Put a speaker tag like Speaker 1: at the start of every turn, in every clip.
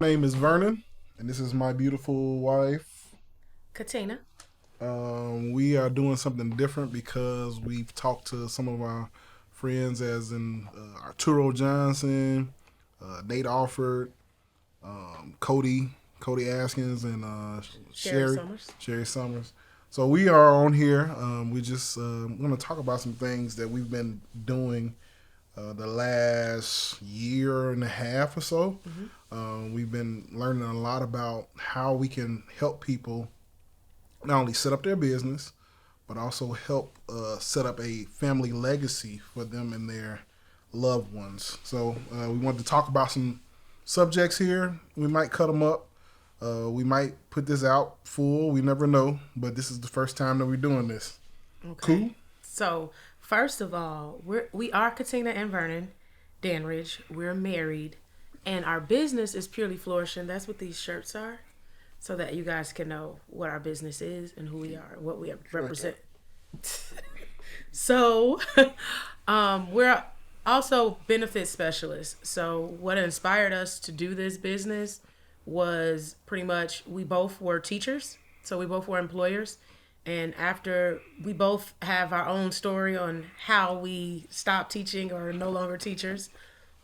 Speaker 1: My name is Vernon, and this is my beautiful wife.
Speaker 2: Katina.
Speaker 1: We are doing something different because we've talked to some of our friends, as in Arturo Johnson, Nate Alford, Cody Askins, and
Speaker 2: Sherry Summers.
Speaker 1: Sherry Summers. So we are on here. We just want to talk about some things that we've been doing the last year and a half or so.
Speaker 2: Hmm.
Speaker 1: We've been learning a lot about how we can help people not only set up their business, but also help set up a family legacy for them and their loved ones. So we wanted to talk about some subjects here. We might cut them up. We might put this out full. We never know. But this is the first time that we're doing this.
Speaker 2: Okay.
Speaker 1: Cool?
Speaker 2: So first of all, we are Katina and Vernon Danridge. We're married, and our business is purely flourishing. That's what these shirts are, so that you guys can know what our business is and who we are, what we represent. So, we're also benefit specialists. So, what inspired us to do this business was pretty much we both were teachers. So, we both were employers. And after we both have our own story on how we stopped teaching or no longer teachers.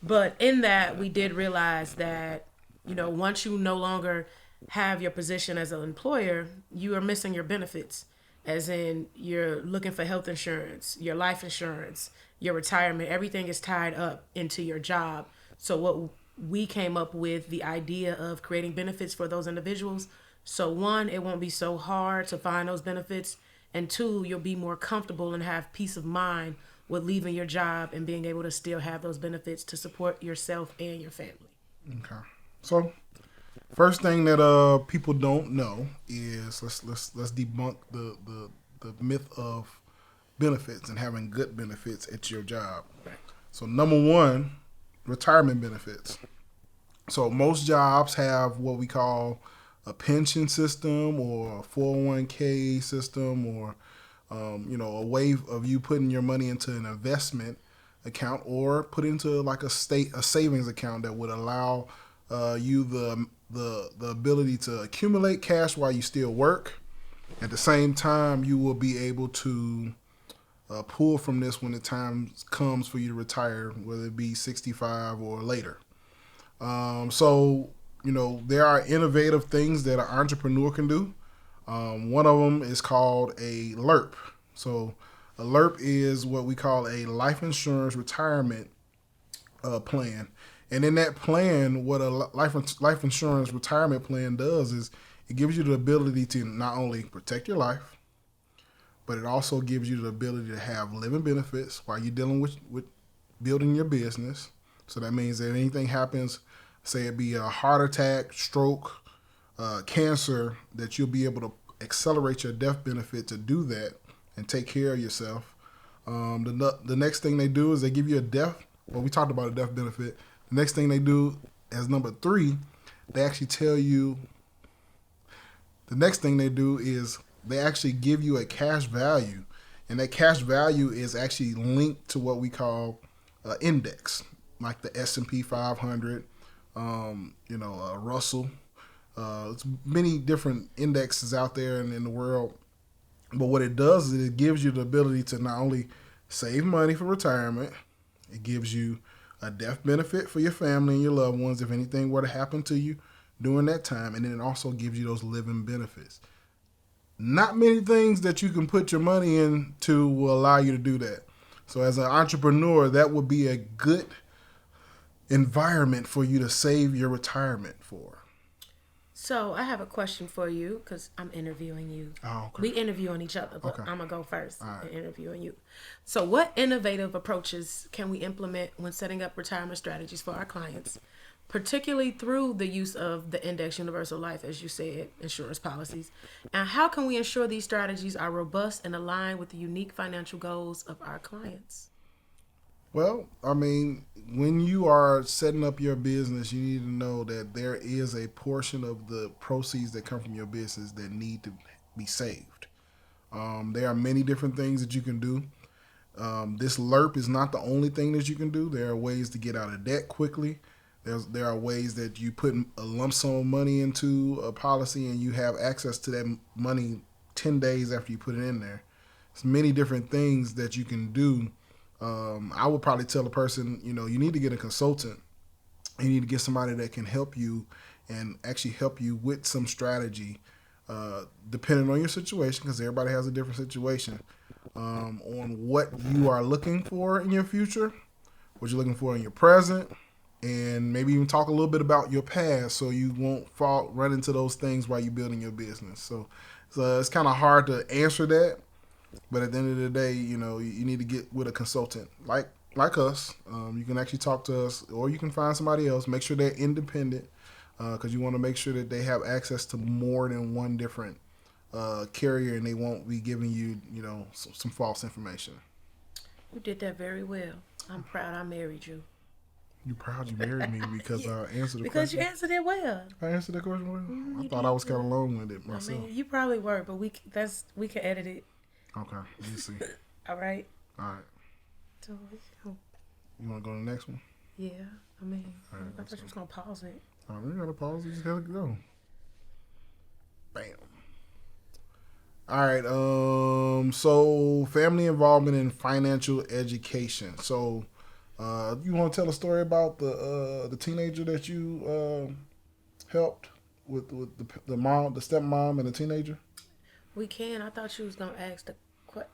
Speaker 2: But in that, we did realize that, once you no longer have your position as an employer, you are missing your benefits, as in you're looking for health insurance, your life insurance, your retirement, everything is tied up into your job. So what we came up with the idea of creating benefits for those individuals. So one, it won't be so hard to find those benefits, and two, you'll be more comfortable and have peace of mind with leaving your job and being able to still have those benefits to support yourself and your family.
Speaker 1: Okay. So first thing that people don't know is let's debunk the myth of benefits and having good benefits at your job.
Speaker 2: Right.
Speaker 1: So number one, retirement benefits. So most jobs have what we call a pension system or a 401k system, or a way of you putting your money into an investment account or put into like a savings account that would allow you the ability to accumulate cash while you still work. At the same time, you will be able to pull from this when the time comes for you to retire, whether it be 65 or later. There are innovative things that an entrepreneur can do. One of them is called a LERP. So a LERP is what we call a life insurance retirement plan. And in that plan, what a life insurance retirement plan does is it gives you the ability to not only protect your life, but it also gives you the ability to have living benefits while you're dealing with building your business. So that means that anything happens, say it be a heart attack, stroke, cancer, that you'll be able to accelerate your death benefit to do that and take care of yourself. The next thing they do is they give you a death. Well, we talked about a death benefit. The next thing they do as number three, they actually tell you. The next thing they do is they actually give you a cash value, and that cash value is actually linked to what we call index, like the S&P 500, Russell. It's many different indexes out there in the world. But what it does is it gives you the ability to not only save money for retirement, it gives you a death benefit for your family and your loved ones if anything were to happen to you during that time, and then it also gives you those living benefits. Not many things that you can put your money into will allow you to do that. So as an entrepreneur, that would be a good environment for you to save your retirement for.
Speaker 2: So I have a question for you because I'm interviewing you.
Speaker 1: Oh, okay.
Speaker 2: We interviewing each other, but
Speaker 1: Okay.
Speaker 2: I'm gonna go first
Speaker 1: All right.
Speaker 2: in interviewing you. So, what innovative approaches can we implement when setting up retirement strategies for our clients, particularly through the use of the Index Universal Life, as you said, insurance policies? And how can we ensure these strategies are robust and aligned with the unique financial goals of our clients?
Speaker 1: Well, I mean, when you are setting up your business, you need to know that there is a portion of the proceeds that come from your business that need to be saved. There are many different things that you can do. This LERP is not the only thing that you can do. There are ways to get out of debt quickly. There are ways that you put a lump sum of money into a policy and you have access to that money 10 days after you put it in there. There's many different things that you can do. I would probably tell a person, you need to get a consultant. You need to get somebody that can help you and actually help you with some strategy, depending on your situation, because everybody has a different situation, on what you are looking for in your future, what you're looking for in your present, and maybe even talk a little bit about your past so you won't run into those things while you're building your business. So it's kind of hard to answer that, but at the end of the day, you need to get with a consultant like us. You can actually talk to us, or you can find somebody else. Make sure they're independent, because you want to make sure that they have access to more than one different carrier, and they won't be giving you, some false information.
Speaker 2: You did that very well. I'm proud I married you.
Speaker 1: You proud you married me because I answered the
Speaker 2: Because
Speaker 1: question?
Speaker 2: you answered it well.
Speaker 1: I answered the question well? I thought I was kind of long-winded myself.
Speaker 2: I mean, you probably were, but we can edit it.
Speaker 1: Okay, let me see.
Speaker 2: All right.
Speaker 1: All right.
Speaker 2: So,
Speaker 1: You want to go to the next one?
Speaker 2: yeah. I mean,
Speaker 1: All right,
Speaker 2: I thought you was gonna pause it.
Speaker 1: All right, we got to pause. We just got to go. Bam. All right. So family involvement in financial education. So, you want to tell a story about the teenager that you helped with the stepmom, and the teenager?
Speaker 2: We can. I thought you was gonna ask the.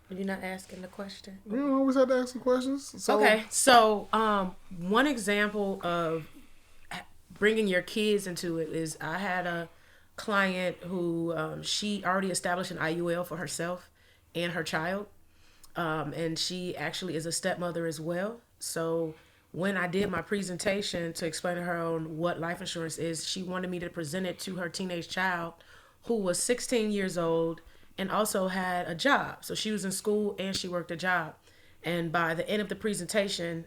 Speaker 2: You're not asking the question.
Speaker 1: We don't always have to ask some questions. So,
Speaker 2: Okay. So, one example of bringing your kids into it is I had a client who she already established an IUL for herself and her child, and she actually is a stepmother as well. So when I did my presentation to explain to her on what life insurance is, she wanted me to present it to her teenage child, who was 16 years old and also had a job. So she was in school and she worked a job. And by the end of the presentation,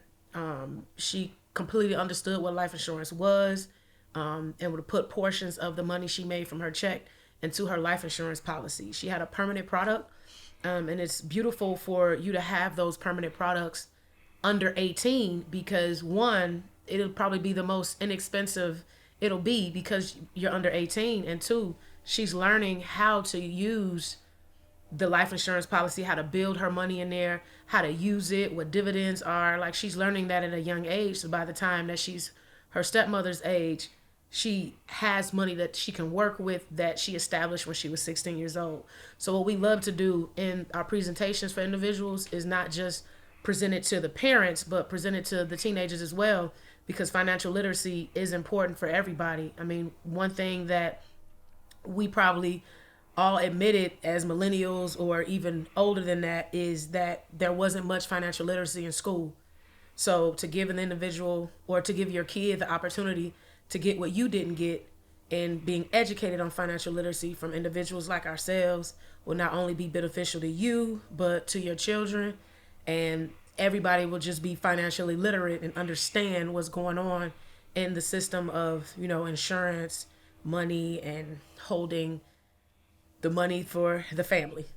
Speaker 2: she completely understood what life insurance was, and would put portions of the money she made from her check into her life insurance policy. She had a permanent product, and it's beautiful for you to have those permanent products under 18, because one, it'll probably be the most inexpensive it'll be because you're under 18, and two, she's learning how to use the life insurance policy, how to build her money in there, how to use it, what dividends are. Like, she's learning that at a young age. So by the time that she's her stepmother's age, she has money that she can work with that she established when she was 16 years old. So what we love to do in our presentations for individuals is not just present it to the parents, but present it to the teenagers as well, because financial literacy is important for everybody. I mean, one thing that we probably all admitted as millennials or even older than that is that there wasn't much financial literacy in school. So to give an individual, or to give your kid the opportunity to get what you didn't get, and being educated on financial literacy from individuals like ourselves, will not only be beneficial to you, but to your children, and everybody will just be financially literate and understand what's going on in the system of, insurance, money, and holding the money for the family.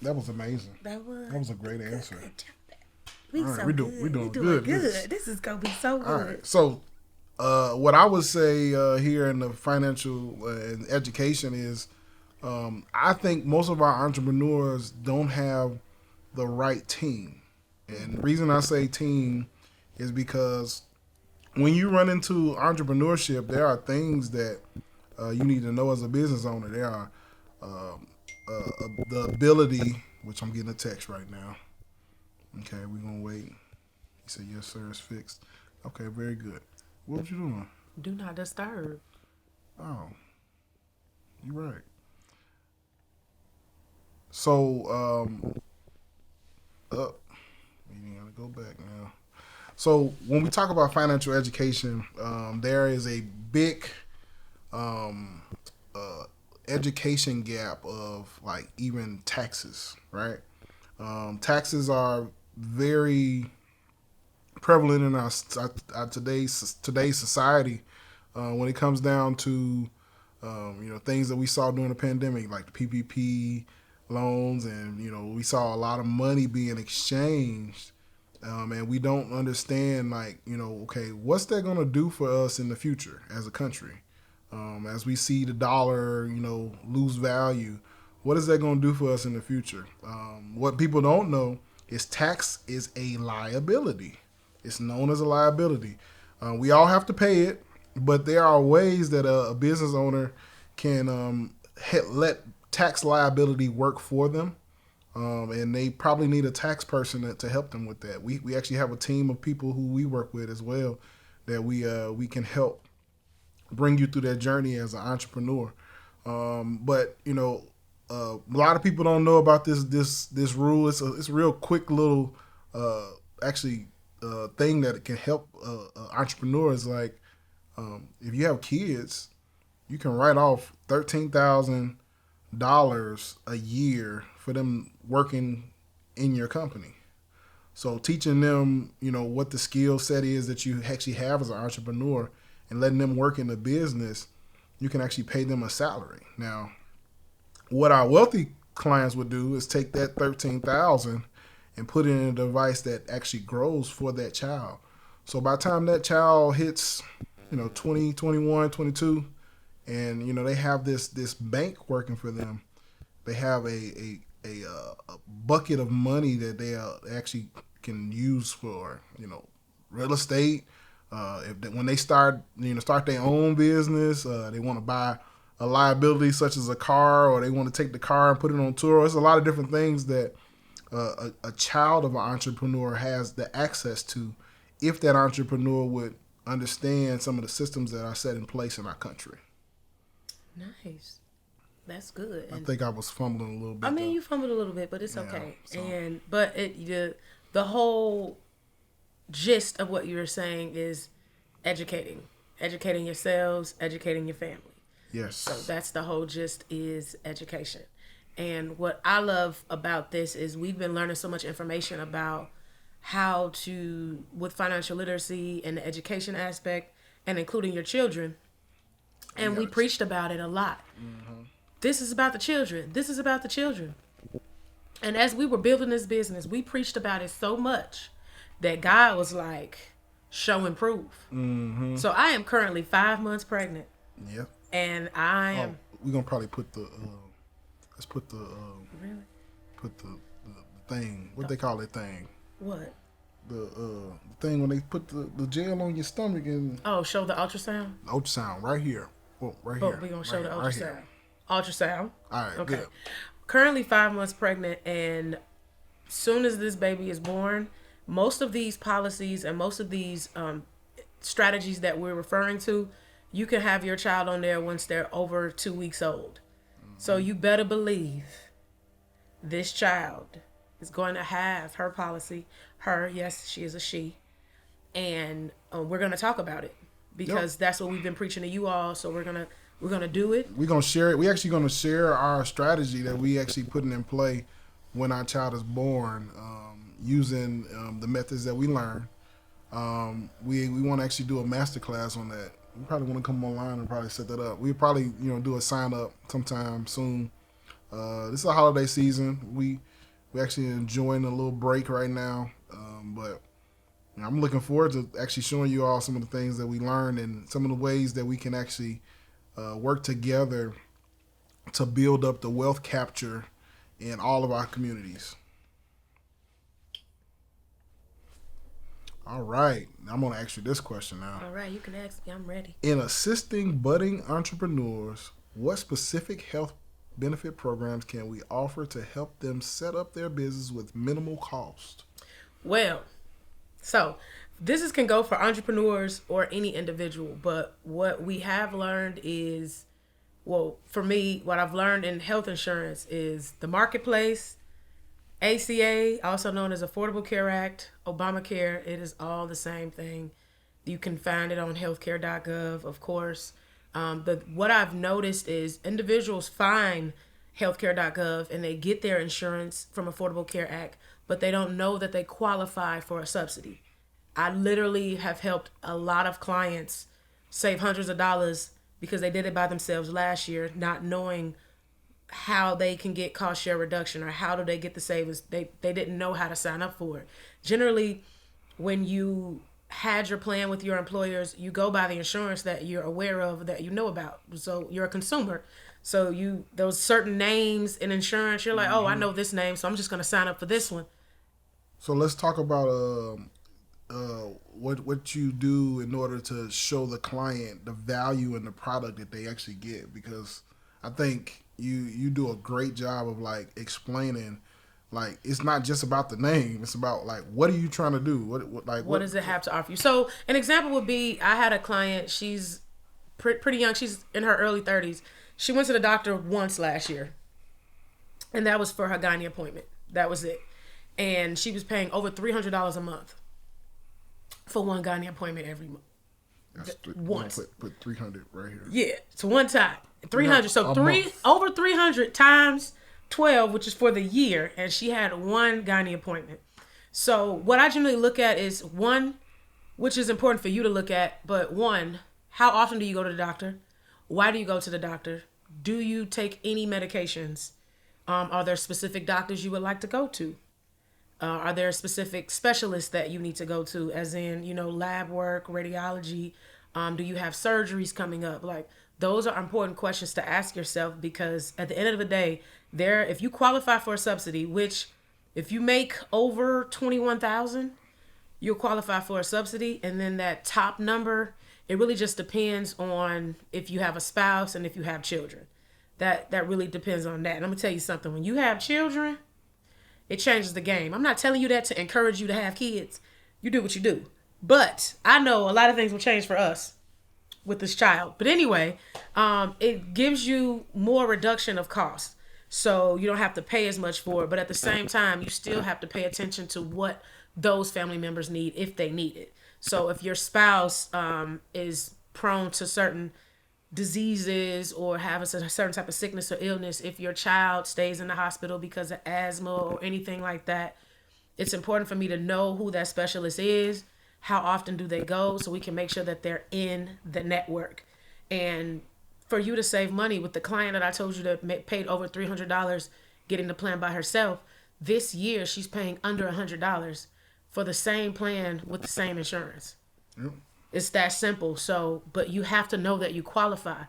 Speaker 1: That was amazing.
Speaker 2: That
Speaker 1: was a great answer.
Speaker 2: We're doing good. This is gonna be so good.
Speaker 1: All right. So, what I would say here in the financial and education is, I think most of our entrepreneurs don't have the right team, and the reason I say team is because when you run into entrepreneurship, there are things that you need to know as a business owner. There are the ability, which I'm getting a text right now. Okay, we're going to wait. He said, yes, sir, it's fixed. Okay, very good. What you doing?
Speaker 2: Do not disturb.
Speaker 1: Oh, you're right. So, we got to go back now. So, when we talk about financial education, there is a big education gap of, like, even taxes, right? Taxes are very prevalent in our today's society when it comes down to things that we saw during the pandemic, like the PPP loans, and we saw a lot of money being exchanged And we don't understand, like, okay, what's that going to do for us in the future as a country? As we see the dollar, lose value, what is that going to do for us in the future? What people don't know is tax is a liability. It's known as a liability. We all have to pay it, but there are ways that a business owner can let tax liability work for them. And they probably need a tax person to help them with that. We actually have a team of people who we work with as well that we can help bring you through that journey as an entrepreneur. But a lot of people don't know about this rule. It's a real quick little thing that can help entrepreneurs. Like if you have kids, you can write off $13,000 a year for them working in your company. So teaching them, what the skill set is that you actually have as an entrepreneur and letting them work in the business, you can actually pay them a salary. Now, what our wealthy clients would do is take that $13,000 and put it in a device that actually grows for that child. So by the time that child hits, 20, 21, 22, and they have this bank working for them, they have a bucket of money that they actually can use for real estate. When they start their own business, they want to buy a liability such as a car, or they want to take the car and put it on tour. There's a lot of different things that a child of an entrepreneur has the access to, if that entrepreneur would understand some of the systems that are set in place in our country.
Speaker 2: Nice. That's good.
Speaker 1: I think I was fumbling a little bit.
Speaker 2: I mean,
Speaker 1: though.
Speaker 2: You fumbled a little bit, but it's okay.
Speaker 1: So.
Speaker 2: But the whole gist of what you're saying is educating yourselves, educating your family.
Speaker 1: Yes.
Speaker 2: So that's the whole gist, is education. And what I love about this is we've been learning so much information about how to, with financial literacy and the education aspect, and including your children. And we preached about it a lot. Mm-hmm. This is about the children. This is about the children. And as we were building this business, we preached about it so much that God was like, show and prove. Mm-hmm. So I am currently 5 months pregnant.
Speaker 1: Yeah.
Speaker 2: And I am.
Speaker 1: We're gonna probably put the. Let's put the.
Speaker 2: Really?
Speaker 1: Put the thing. What they call that thing?
Speaker 2: What?
Speaker 1: The thing when they put the gel on your stomach and.
Speaker 2: Oh, show the ultrasound.
Speaker 1: Ultrasound right here. Oh, right here.
Speaker 2: We're gonna show the ultrasound.
Speaker 1: Right
Speaker 2: ultrasound.
Speaker 1: All right.
Speaker 2: Okay.
Speaker 1: Good.
Speaker 2: Currently 5 months pregnant, and soon as this baby is born, most of these policies and most of these strategies that we're referring to, you can have your child on there once they're over 2 weeks old. Mm-hmm. So you better believe this child is going to have her policy. Her, yes, she is a she. And we're going to talk about it because that's what we've been preaching to you all. So we're going to do it.
Speaker 1: We're going to share it. We're actually going to share our strategy that we actually putting in play when our child is born, using the methods that we learn. We want to actually do a masterclass on that. We probably want to come online and probably set that up. We'll probably do a sign up sometime soon. This is a holiday season. We actually enjoying a little break right now, but I'm looking forward to actually showing you all some of the things that we learned and some of the ways that we can actually work together to build up the wealth capture in all of our communities. All right. I'm going to ask you this question now.
Speaker 2: All right. You can ask me. I'm ready.
Speaker 1: In assisting budding entrepreneurs, what specific health benefit programs can we offer to help them set up their business with minimal cost?
Speaker 2: Well, so this can go for entrepreneurs or any individual, but what we have learned is, well, for me, what I've learned in health insurance is the marketplace, ACA, also known as Affordable Care Act, Obamacare, it is all the same thing. You can find it on healthcare.gov, of course. But what I've noticed is individuals find healthcare.gov and they get their insurance from Affordable Care Act, but they don't know that they qualify for a subsidy. I literally have helped a lot of clients save hundreds of dollars because they did it by themselves last year, not knowing how they can get cost share reduction or how do they get the savings. They didn't know how to sign up for it. Generally, when you had your plan with your employers, you go by the insurance that you're aware of, that you know about. So you're a consumer. So you, those certain names in insurance, you're like, oh, I know this name, so I'm just gonna sign up for this one.
Speaker 1: So let's talk about what you do in order to show the client the value in the product that they actually get, because I think you do a great job of like explaining, like it's not just about the name, it's about like what are you trying to do,
Speaker 2: What does it have to offer you? So an example would be, I had a client, she's pretty young, she's in her early 30s. She went to the doctor once last year, and that was for her gynae appointment. That was it. And she was paying over $300 a month for one gynae appointment every month. Once.
Speaker 1: Put 300 right here.
Speaker 2: Yeah, it's one time. 300. So
Speaker 1: month.
Speaker 2: over 300 times 12, which is for the year, and she had one gynae appointment. So what I generally look at is one, which is important for you to look at, but one, how often do you go to the doctor? Why do you go to the doctor? Do you take any medications? Are there specific doctors you would like to go to? Are there specific specialists that you need to go to, as in, lab work, radiology? Do you have surgeries coming up? Like, those are important questions to ask yourself, because at the end of the day, if you qualify for a subsidy, which if you make over 21,000, you'll qualify for a subsidy. And then that top number, it really just depends on if you have a spouse and if you have children. That really depends on that. And I'm gonna tell you something. When you have children, it changes the game. I'm not telling you that to encourage you to have kids. You do what you do. But I know a lot of things will change for us with this child. But anyway, it gives you more reduction of cost. So you don't have to pay as much for it. But at the same time, you still have to pay attention to what those family members need if they need it. So if your spouse is prone to certain diseases or have a certain type of sickness or illness, if your child stays in the hospital because of asthma or anything like that, it's important for me to know who that specialist is, how often do they go, so we can make sure that they're in the network. And for you to save money, with the client that I told you that paid over $300 getting the plan by herself, this year she's paying under $100 for the same plan with the same insurance. Yep. It's that simple. So, but you have to know that you qualify.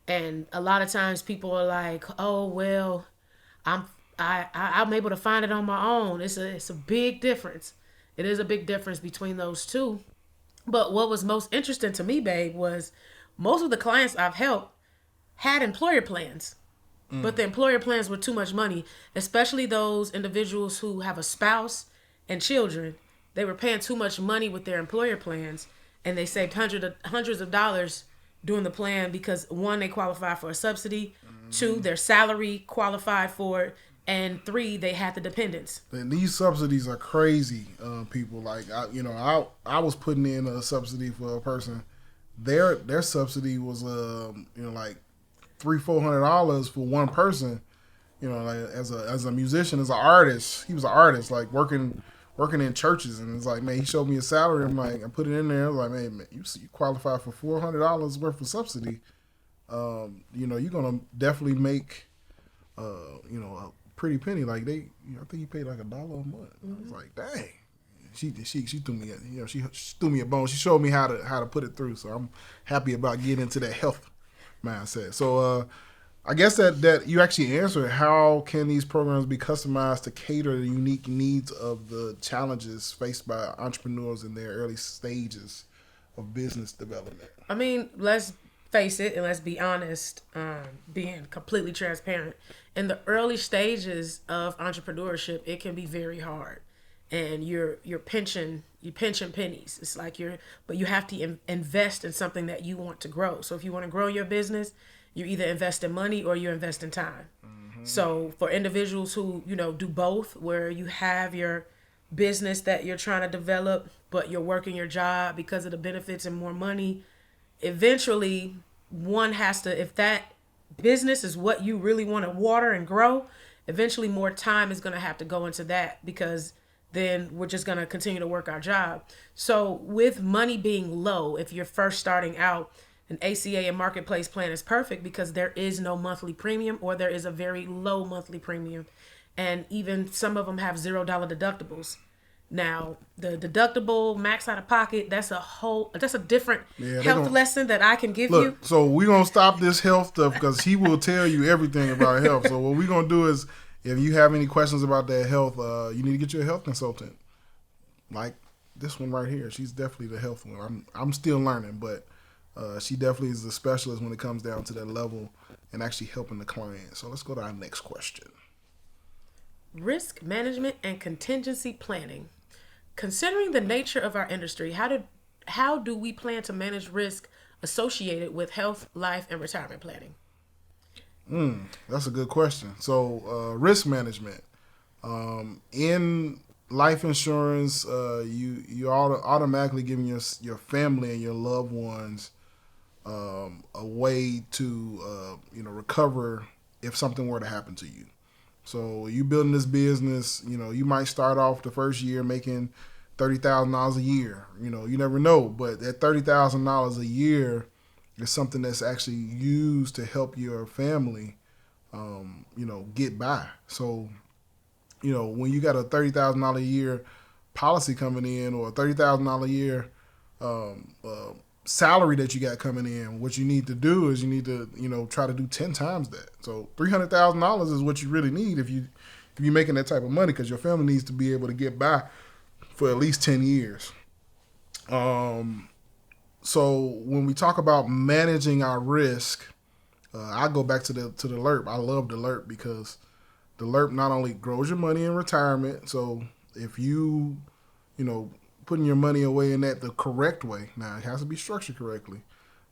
Speaker 2: And a lot of times people are like, "Oh, well, I'm able to find it on my own." It's a big difference. It is a big difference between those two. But what was most interesting to me, babe, was most of the clients I've helped had employer plans. But the employer plans were too much money, especially those individuals who have a spouse and children. They were paying too much money with their employer plans, and they saved hundreds of dollars doing the plan because, one, they qualify for a subsidy, two, their salary qualified for it, and three, they had the dependents.
Speaker 1: And these subsidies are crazy, people. Like, I was putting in a subsidy for a person. Their subsidy was like $300-400 for one person. Like as a musician, as an artist, he was an artist, like working in churches, and it's like, man, he showed me a salary. I'm like, I put it in there. I was like, man, you qualify for $400 worth of subsidy. You're gonna definitely make, a pretty penny. Like I think he paid like $1 a month. Mm-hmm. I was like, dang. She threw me, she threw me a bone. She showed me how to put it through. So I'm happy about getting into that health mindset. So I guess that you actually answered, how can these programs be customized to cater the unique needs of the challenges faced by entrepreneurs in their early stages of business development?
Speaker 2: I mean, let's face it and let's be honest, being completely transparent. In the early stages of entrepreneurship, it can be very hard. And you're pinching pennies. It's like but you have to invest in something that you want to grow. So if you want to grow your business, you either invest in money or you invest in time. Mm-hmm. So for individuals who, do both, where you have your business that you're trying to develop, but you're working your job because of the benefits and more money, eventually one has to, if that business is what you really want to water and grow, eventually more time is going to have to go into that, because then we're just going to continue to work our job. So with money being low, if you're first starting out, An ACA and marketplace plan is perfect because there is no monthly premium, or there is a very low monthly premium. And even some of them have $0 deductibles. Now, the deductible max out of pocket, that's a different
Speaker 1: Yeah, they
Speaker 2: health
Speaker 1: gonna
Speaker 2: lesson that I can give you.
Speaker 1: look. So we gonna stop this health stuff because he will tell you everything about health. So what we gonna do is, if you have any questions about that health, you need to get you a health consultant, like this one right here. She's definitely the health one. I'm still learning, but she definitely is a specialist when it comes down to that level and actually helping the client. So let's go to our next question.
Speaker 2: Risk management and contingency planning. Considering the nature of our industry, how do we plan to manage risk associated with health, life, and retirement planning?
Speaker 1: That's a good question. So risk management in life insurance, you automatically giving your family and your loved ones a way to recover if something were to happen to you. So you building this business, you might start off the first year making $30,000 a year. You never know, but that $30,000 a year is something that's actually used to help your family, get by. So, when you got a $30,000 a year policy coming in, or a $30,000 a year salary that you got coming in, what you need to do is you need to try to do 10 times that. So $300,000 is what you really need if you're making that type of money, because your family needs to be able to get by for at least 10 years. So when we talk about managing our risk, I go back to the LERP. I love the LERP because the LERP not only grows your money in retirement. So if you putting your money away in that the correct way, now it has to be structured correctly,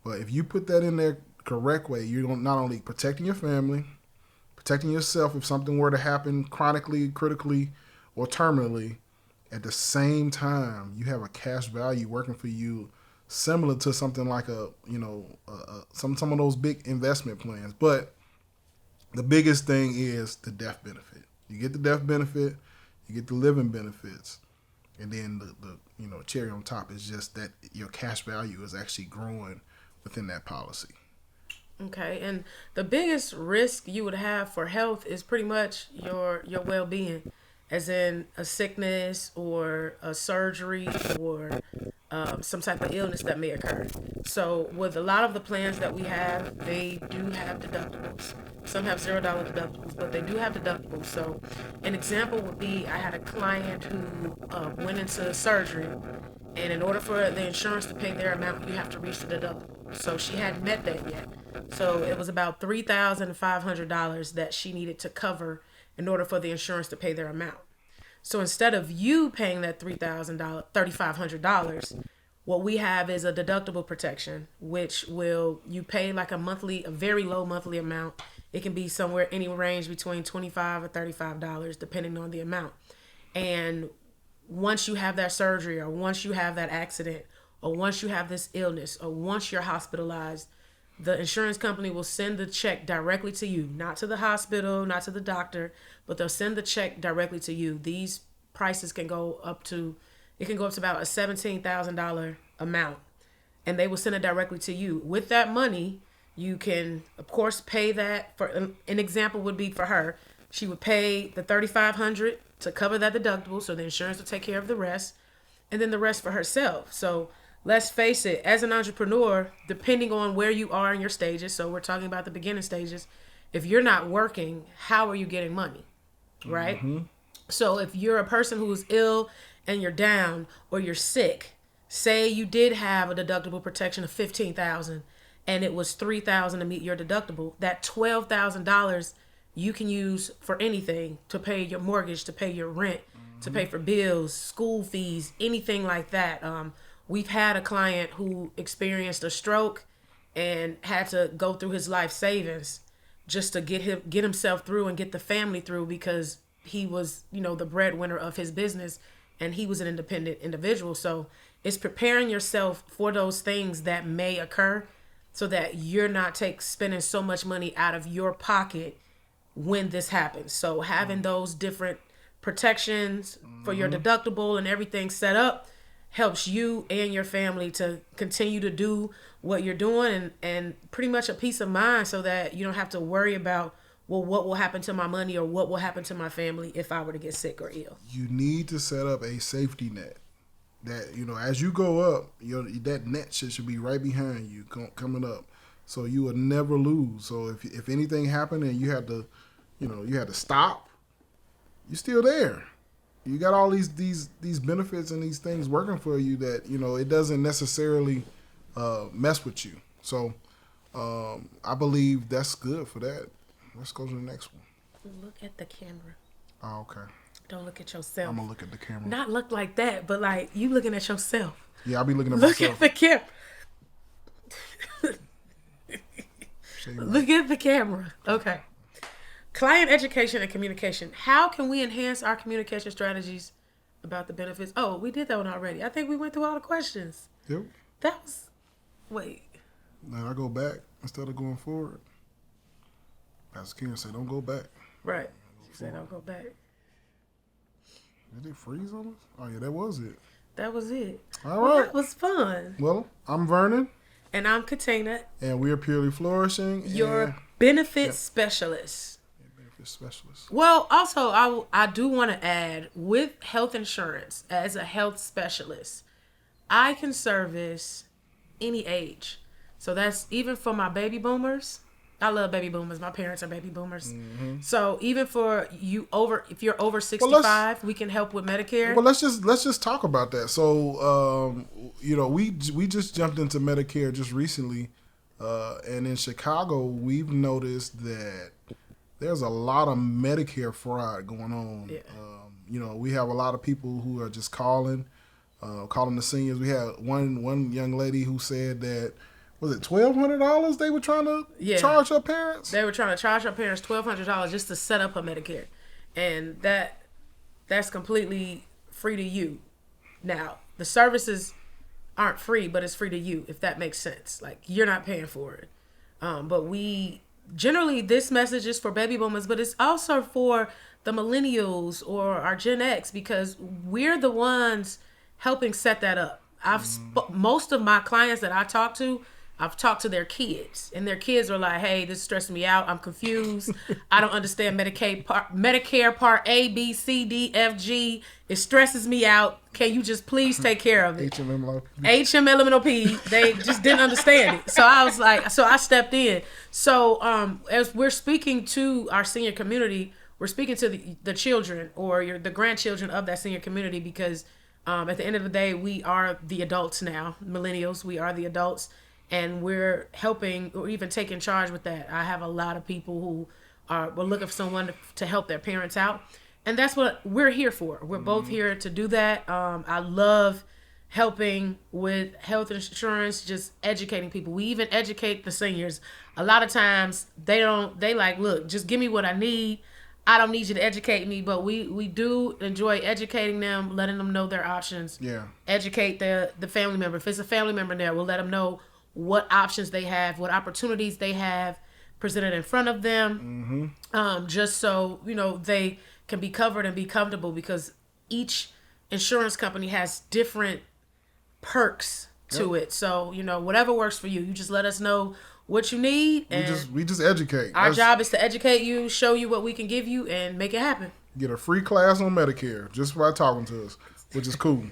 Speaker 1: but if you put that in there correct way, you're not only protecting your family, protecting yourself if something were to happen chronically, critically, or terminally. At the same time, you have a cash value working for you, similar to something like some of those big investment plans. But the biggest thing is the death benefit. You get the death benefit, you get the living benefits, and then the cherry on top is just that your cash value is actually growing within that policy.
Speaker 2: Okay, and the biggest risk you would have for health is pretty much your well-being, as in a sickness or a surgery or some type of illness that may occur. So with a lot of the plans that we have, they do have deductibles. Some have $0 deductibles, but they do have deductibles. So an example would be, I had a client who went into surgery, and in order for the insurance to pay their amount, you have to reach the deductible. So she hadn't met that yet. So it was about $3,500 that she needed to cover in order for the insurance to pay their amount. So instead of you paying that $3,500, what we have is a deductible protection, which you pay like a very low monthly amount. It can be somewhere any range between $25 or $35, depending on the amount. And once you have that surgery, or once you have that accident, or once you have this illness, or once you're hospitalized, the insurance company will send the check directly to you, not to the hospital, not to the doctor, but they'll send the check directly to you. These prices can go up to about a $17,000 amount, and they will send it directly to you. With that money, you can, of course, pay that. For an example would be for her, she would pay the $3,500 to cover that deductible, so the insurance will take care of the rest, and then the rest for herself. So let's face it, as an entrepreneur, depending on where you are in your stages, so we're talking about the beginning stages, if you're not working, how are you getting money, right? Mm-hmm. So if you're a person who's ill and you're down, or you're sick, say you did have a deductible protection of $15,000 and it was $3,000 to meet your deductible, that $12,000 you can use for anything, to pay your mortgage, to pay your rent, to pay for bills, school fees, anything like that. We've had a client who experienced a stroke and had to go through his life savings just to get himself through and get the family through, because he was, the breadwinner of his business, and he was an independent individual. So it's preparing yourself for those things that may occur, so that you're not spending so much money out of your pocket when this happens. So having those different protections for your deductible and everything set up, helps you and your family to continue to do what you're doing, and pretty much a peace of mind so that you don't have to worry about, well, what will happen to my money or what will happen to my family if I were to get sick or ill.
Speaker 1: You need to set up a safety net that, as you go up, that net should be right behind you coming up, so you will never lose. So if anything happened and you had to, you had to stop, you're still there. You got all these benefits and these things working for you that it doesn't necessarily mess with you. So I believe that's good for that. Let's go to the next one.
Speaker 2: Look at the camera.
Speaker 1: Oh, okay.
Speaker 2: Don't look at yourself.
Speaker 1: I'm gonna look at the camera.
Speaker 2: Not look like that, but like you looking at yourself.
Speaker 1: Yeah, I'll be looking at
Speaker 2: myself.
Speaker 1: Look
Speaker 2: at the camera. Look at the camera. Okay. Client education and communication. How can we enhance our communication strategies about the benefits? Oh, we did that one already. I think we went through all the questions.
Speaker 1: Yep.
Speaker 2: That was... Wait.
Speaker 1: Now I go back instead of going forward. Pastor Karen said, don't go back.
Speaker 2: Right. She said, don't go back.
Speaker 1: Did it freeze on us? Oh, yeah, that was it.
Speaker 2: That was it.
Speaker 1: All right.
Speaker 2: That was fun.
Speaker 1: Well, I'm Vernon.
Speaker 2: And I'm Katina.
Speaker 1: And we are Purely Flourishing.
Speaker 2: Your benefit specialist.
Speaker 1: Benefit specialist.
Speaker 2: Well, also, I do want to add, with health insurance, as a health specialist, I can service any age. So that's even for my baby boomers. I love baby boomers. My parents are baby boomers. Mm-hmm. So even for you if you're over 65, we can help with Medicare.
Speaker 1: Well, let's just talk about that. So, we just jumped into Medicare just recently, and in Chicago, we've noticed that there's a lot of Medicare fraud going on. Yeah. We have a lot of people who are just calling the seniors. We had one young lady who said that, was it $1,200 they were trying to charge her parents?
Speaker 2: They were trying to charge her parents $1,200 just to set up her Medicare. And that's completely free to you. Now, the services aren't free, but it's free to you, if that makes sense. Like, you're not paying for it. But generally, this message is for baby boomers, but it's also for the millennials or our Gen X, because we're the ones helping set that up. Most of my clients that I talk to, I've talked to their kids, and their kids are like, hey, this is stressing me out. I'm confused. I don't understand Medicare Part A, B, C, D, F, G. It stresses me out. Can you just please take care of it? HMLMNOP. They just didn't understand it. So I was like, I stepped in. So as we're speaking to our senior community, we're speaking to the children or the grandchildren of that senior community, because at the end of the day, we are the adults now, millennials. We are the adults. And we're helping or even taking charge with that. I have a lot of people who we're looking for someone to help their parents out. And that's what we're here for. We're both here to do that. I love helping with health insurance, just educating people. We even educate the seniors. A lot of times they like, look, just give me what I need. I don't need you to educate me, but we do enjoy educating them, letting them know their options.
Speaker 1: Yeah.
Speaker 2: Educate the family member. If it's a family member there, we'll let them know what options they have, what opportunities they have presented in front of them, just so, they can be covered and be comfortable, because each insurance company has different perks to it. So, whatever works for you, you just let us know what you need. And
Speaker 1: we just educate.
Speaker 2: Our job is to educate you, show you what we can give you, and make it happen.
Speaker 1: Get a free class on Medicare just by talking to us, which is cool.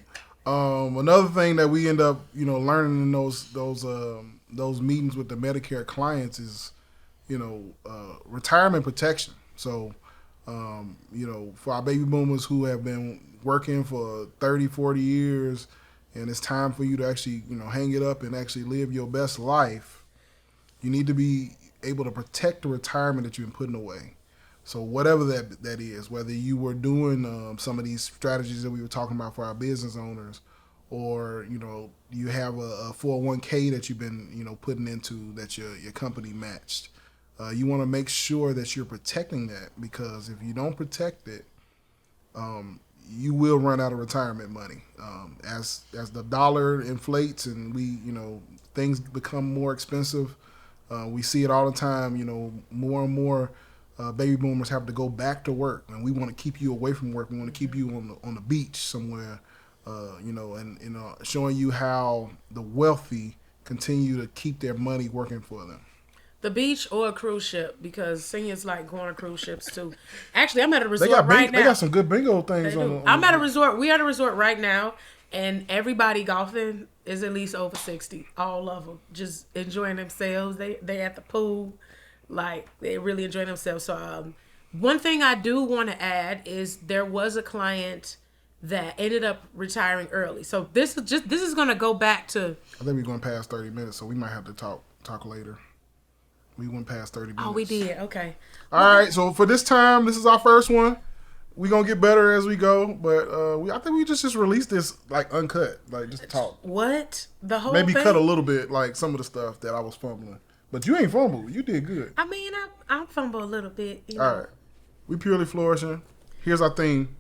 Speaker 1: Another thing that we end up, learning in those meetings with the Medicare clients is, retirement protection. So, for our baby boomers who have been working for 30, 40 years, and it's time for you to actually, hang it up and actually live your best life, you need to be able to protect the retirement that you've been putting away. So whatever that is, whether you were doing some of these strategies that we were talking about for our business owners, or you have a 401k that you've been putting into that your company matched, you want to make sure that you're protecting that, because if you don't protect it, you will run out of retirement money. As the dollar inflates and things become more expensive, we see it all the time. More and more baby boomers have to go back to work, and we want to keep you away from work. We want to keep you on the beach somewhere, and showing you how the wealthy continue to keep their money working for them.
Speaker 2: The beach or a cruise ship, because seniors like going on cruise ships too. Actually, I'm at a
Speaker 1: They
Speaker 2: resort
Speaker 1: got
Speaker 2: right now.
Speaker 1: They got some good bingo things on.
Speaker 2: I'm at a resort. We at a resort right now, and everybody golfing is at least over 60. All of them just enjoying themselves. They at the pool, like they really enjoying themselves. So one thing I do want to add is there was a client that ended up retiring early. So this is gonna go back to.
Speaker 1: I think we're going past 30 minutes, so we might have to talk later. We went past 30 minutes.
Speaker 2: Oh, we did. Okay.
Speaker 1: All right. So for this time, this is our first one. We're going to get better as we go. But I think we just released this like uncut. Like just talk.
Speaker 2: What? The whole
Speaker 1: Maybe
Speaker 2: thing?
Speaker 1: cut a little bit, like some of the stuff that I was fumbling. But you ain't fumbled. You did good.
Speaker 2: I mean, I fumble a little bit. You know.
Speaker 1: All right. We purely flourishing. Here's our theme.